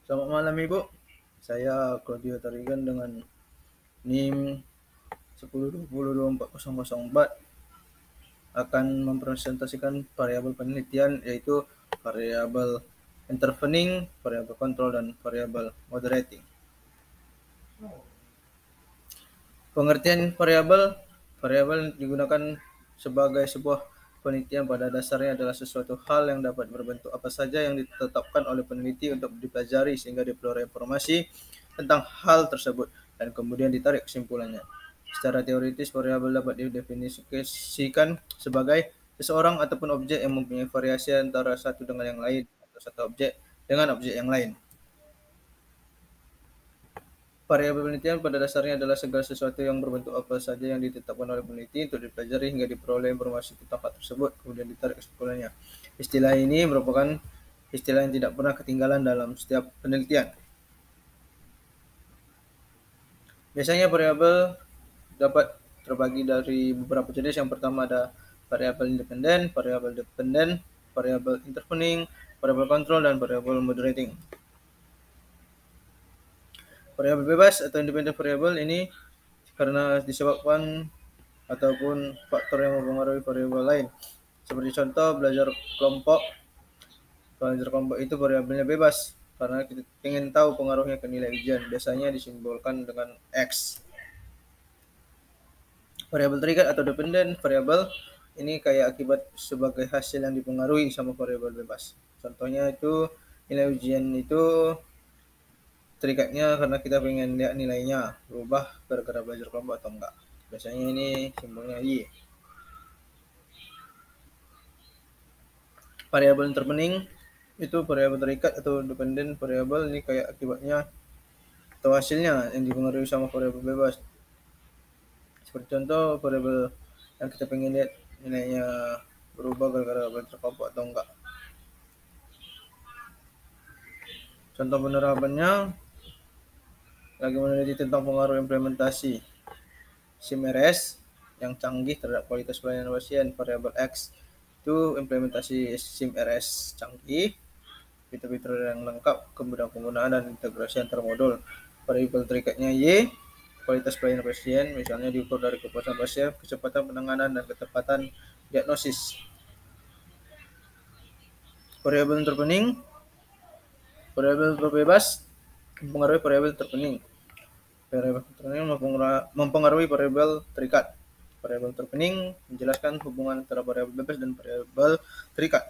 Selamat malam Ibu, saya Claudio Tarigan dengan NIM 10202404 akan mempresentasikan variabel penelitian yaitu variabel intervening, variabel control, dan variabel moderating. Pengertian variabel digunakan sebagai sebuah penelitian pada dasarnya adalah sesuatu hal yang dapat berbentuk apa saja yang ditetapkan oleh peneliti untuk dipelajari sehingga diperoleh informasi tentang hal tersebut dan kemudian ditarik kesimpulannya. Secara teoritis, variabel dapat didefinisikan sebagai seseorang ataupun objek yang mempunyai variasi antara satu dengan yang lain atau satu objek dengan objek yang lain. Variabel penelitian pada dasarnya adalah segala sesuatu yang berbentuk apa saja yang ditetapkan oleh peneliti untuk dipelajari hingga diperoleh informasi tentang hal tersebut, kemudian ditarik kesimpulannya. Istilah ini merupakan istilah yang tidak pernah ketinggalan dalam setiap penelitian. Biasanya variabel dapat terbagi dari beberapa jenis. Yang pertama ada variabel independen, variabel intervening, variabel control, dan variabel moderating. Variabel bebas atau independent variable ini karena disebabkan ataupun faktor yang mempengaruhi variabel lain. Seperti contoh belajar kelompok itu variabelnya bebas karena kita ingin tahu pengaruhnya ke nilai ujian. Biasanya disimbolkan dengan X. Variabel terikat atau dependent variable ini kayak akibat sebagai hasil yang dipengaruhi sama variabel bebas. Contohnya itu nilai ujian itu terikatnya karena kita pengen lihat nilainya berubah gara-gara belajar kelompok atau enggak. Biasanya ini simbolnya Y. Variabel intervening itu variabel terikat atau dependent variable ini kayak akibatnya atau hasilnya yang dipengaruhi sama variabel bebas. Seperti contoh variabel yang kita pengen lihat nilainya berubah gara-gara belajar kelompok atau enggak. Contoh penerapannya lagi meneliti tentang pengaruh implementasi SIM-RS yang canggih terhadap kualitas pelayanan pasien. Variabel X itu implementasi SIM-RS canggih, fitur-fitur yang lengkap, kemudahan penggunaan dan integrasi antar modul. Variabel terikatnya Y, kualitas pelayanan pasien, misalnya diukur dari kepuasan pasien, kecepatan penanganan, dan ketepatan diagnosis. Variabel intervening, variabel bebas mempengaruhi variabel intervening. Variabel intervening mempengaruhi variabel terikat. Variabel intervening menjelaskan hubungan antara variabel bebas dan variabel terikat.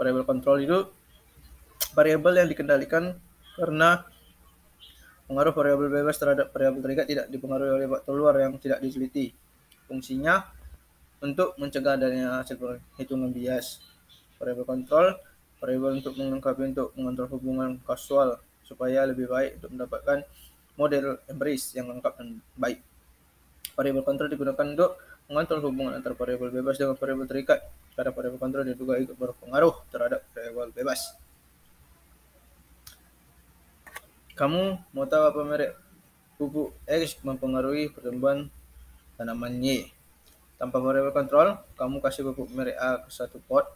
Variabel kontrol itu variabel yang dikendalikan karena pengaruh variabel bebas terhadap variabel terikat tidak dipengaruhi oleh faktor luar yang tidak diteliti. Fungsinya untuk mencegah adanya hasil perhitungan bias. Variabel kontrol, variabel untuk mengontrol hubungan kausal supaya lebih baik untuk mendapatkan model empiris yang lengkap dan baik. Variabel kontrol digunakan untuk mengontrol hubungan antara variabel bebas dengan variabel terikat. Karena variabel kontrol juga ikut berpengaruh terhadap variabel bebas. Kamu mau tahu apa merek pupuk X mempengaruhi pertumbuhan tanaman Y? Tanpa variabel kontrol, kamu kasih pupuk merek A ke satu pot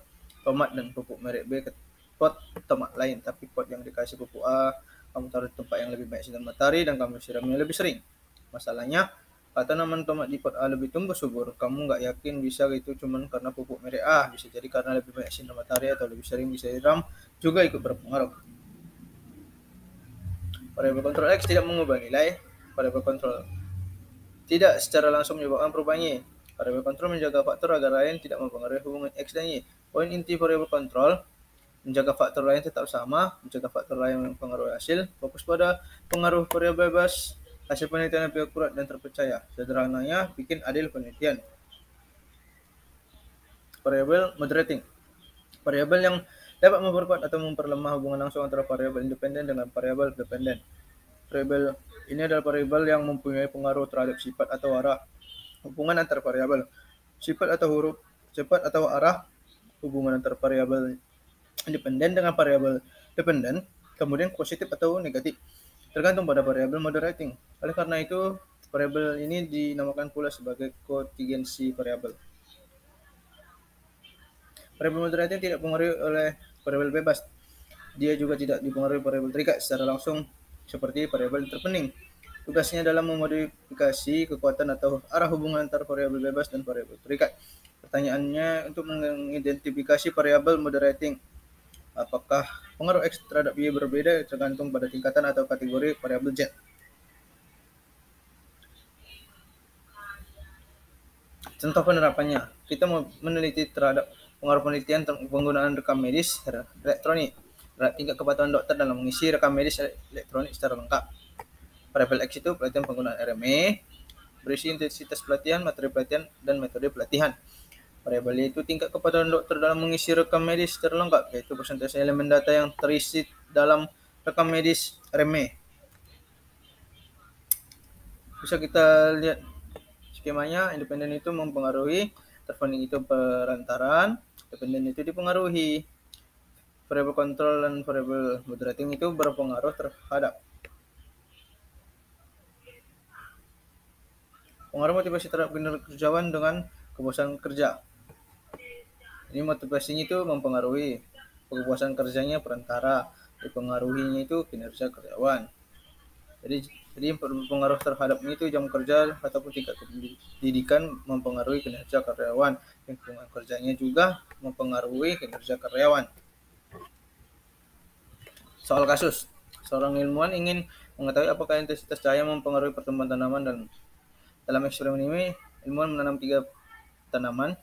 tomat dan pupuk merek B ke pot tomat lain. Tapi pot yang dikasih pupuk A, kamu taruh di tempat yang lebih banyak sinar matahari dan kamu siramnya lebih sering. Masalahnya, kalau tanaman tomat di pot A lebih tumbuh subur, kamu nggak yakin bisa itu cuma karena pupuk merek A. Bisa jadi karena lebih banyak sinar matahari atau lebih sering disiram juga ikut berpengaruh. Variabel kontrol X tidak mengubah nilai. Variabel kontrol tidak secara langsung menyebabkan perubahan Y. Variabel kontrol menjaga faktor agar lain tidak mempengaruhi hubungan X dan Y. Poin inti variabel kontrol menjaga faktor lain tetap sama, mencegah faktor lain mempengaruhi hasil, fokus pada pengaruh variabel bebas, hasil penelitian lebih akurat dan terpercaya. Sederhananya, bikin adil penelitian. Variabel moderating. Variabel yang dapat memperkuat atau memperlemah hubungan langsung antara variabel independen dengan variabel dependen. Variabel ini adalah variabel yang mempunyai pengaruh terhadap sifat atau arah hubungan antar variabel. Sifat atau huruf, cepat atau arah hubungan antar variabel independen dengan variabel dependen, kemudian positif atau negatif, tergantung pada variabel moderating. Oleh karena itu, variabel ini dinamakan pula sebagai kontingensi variabel. Variabel moderating tidak dipengaruhi oleh variabel bebas. Dia juga tidak dipengaruhi variabel terikat secara langsung seperti variabel interpening. Tugasnya dalam memodifikasi kekuatan atau arah hubungan antara variabel bebas dan variabel terikat. Pertanyaannya untuk mengidentifikasi variabel moderating. Apakah pengaruh X terhadap Y berbeda tergantung pada tingkatan atau kategori variabel Z? Contoh penerapannya, kita mau meneliti terhadap pengaruh penelitian penggunaan rekam medis elektronik terhadap tingkat kepatuhan dokter dalam mengisi rekam medis elektronik secara lengkap. Variabel X itu pelatihan penggunaan RME, berisi intensitas pelatihan, materi pelatihan, dan metode pelatihan. Variabel Y itu tingkat kepatuhan dokter dalam mengisi rekam medis secara lengkap, yaitu persentase elemen data yang terisi dalam rekam medis RME. Bisa kita lihat skemanya. Independen itu mempengaruhi, intervening itu perantaran, dependen itu dipengaruhi. Variabel kontrol dan variabel moderating itu berpengaruh terhadap pengaruh motivasi terhadap kinerja kerjawan dengan kepuasan kerja. Ini motivasinya itu mempengaruhi, kepuasan kerjanya perantara, dipengaruhinya itu kinerja karyawan. Jadi pengaruh terhadap itu jam kerja ataupun tingkat pendidikan mempengaruhi kinerja karyawan. Lingkungan kerjanya juga mempengaruhi kinerja karyawan. Soal kasus, seorang ilmuwan ingin mengetahui apakah intensitas cahaya mempengaruhi pertumbuhan tanaman, dan dalam eksperimen ini ilmuwan menanam 3 tanaman.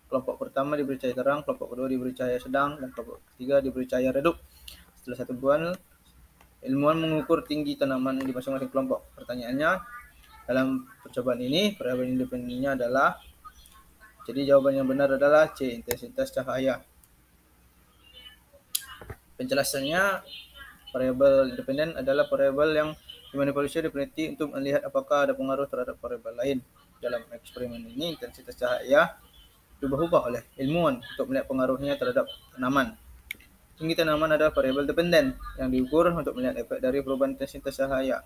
Kelompok pertama diberi cahaya terang, kelompok kedua diberi cahaya sedang, dan kelompok ketiga diberi cahaya redup. Setelah 1 bulan, ilmuwan mengukur tinggi tanaman di masing-masing kelompok. Pertanyaannya, dalam percobaan ini variabel independennya adalah, jadi jawaban yang benar adalah C, intensitas cahaya. Penjelasannya, variabel independen adalah variabel yang dimanipulasi oleh peneliti untuk melihat apakah ada pengaruh terhadap variabel lain. Dalam eksperimen ini, intensitas cahaya diubah-ubah oleh ilmuwan untuk melihat pengaruhnya terhadap tanaman. Tinggi tanaman adalah variabel dependen yang diukur untuk melihat efek dari perubahan intensitas cahaya.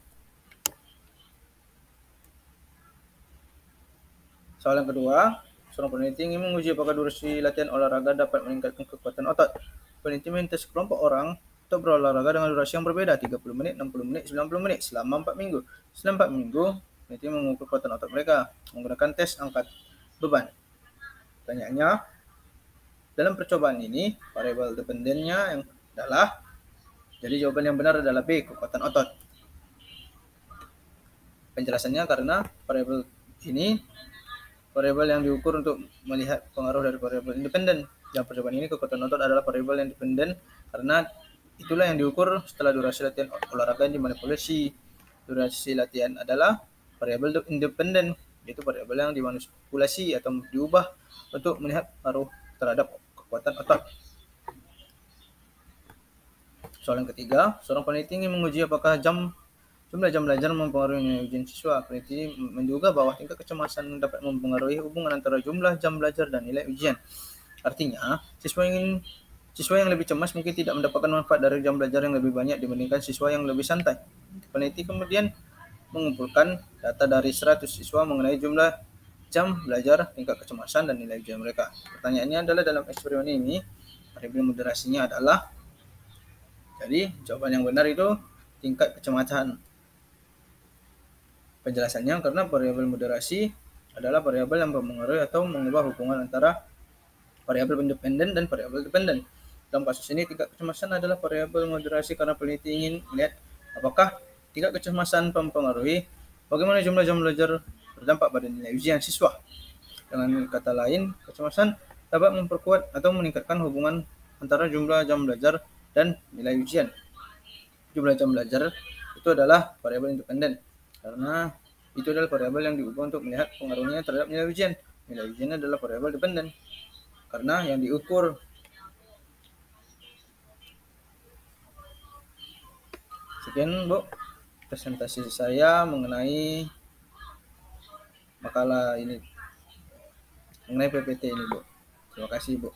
Soal yang kedua, seorang peneliti ingin menguji apakah durasi latihan olahraga dapat meningkatkan kekuatan otot. Peneliti meminta sekelompok orang untuk berolahraga dengan durasi yang berbeda, 30 menit, 60 menit, 90 menit, selama 4 minggu. Selama 4 minggu, peneliti mengukur kekuatan otot mereka menggunakan tes angkat beban. Pertanyaannya, dalam percobaan ini, variabel dependennya yang adalah, jadi jawaban yang benar adalah B, kekuatan otot. Penjelasannya, karena variabel ini variabel yang diukur untuk melihat pengaruh dari variabel independen. Dalam percobaan ini, kekuatan otot adalah variabel yang independen karena itulah yang diukur setelah durasi latihan olahraga yang dimanipulasi. Durasi latihan adalah variabel independen, yaitu variabel yang dimanipulasi atau diubah untuk melihat pengaruh terhadap kekuatan otot. Soal yang ketiga, seorang peneliti ingin menguji apakah jumlah jam belajar mempengaruhi nilai ujian siswa. Peneliti menduga bahwa tingkat kecemasan dapat mempengaruhi hubungan antara jumlah jam belajar dan nilai ujian. Artinya, siswa yang lebih cemas mungkin tidak mendapatkan manfaat dari jam belajar yang lebih banyak dibandingkan siswa yang lebih santai. Peneliti kemudian mengumpulkan data dari 100 siswa mengenai jumlah jam belajar, tingkat kecemasan, dan nilai ujian mereka. Pertanyaannya adalah, dalam eksperimen ini, variabel moderasinya adalah, jadi jawaban yang benar itu tingkat kecemasan. Penjelasannya, karena variabel moderasi adalah variabel yang mempengaruhi atau mengubah hubungan antara variabel independen dan variabel dependen. Dalam kasus ini, tingkat kecemasan adalah variabel moderasi karena peneliti ingin melihat apakah tingkat kecemasan mempengaruhi bagaimana jumlah jam belajar berdampak pada nilai ujian siswa. Dengan kata lain, kecemasan dapat memperkuat atau meningkatkan hubungan antara jumlah jam belajar dan nilai ujian. Jumlah jam belajar itu adalah variabel independen karena itu adalah variabel yang diubah untuk melihat pengaruhnya terhadap nilai ujian. Nilai ujian adalah variabel dependen karena yang diukur. Sekian, Bu, presentasi saya mengenai makalah ini, mengenai PPT ini, Bu. Terima kasih, Bu.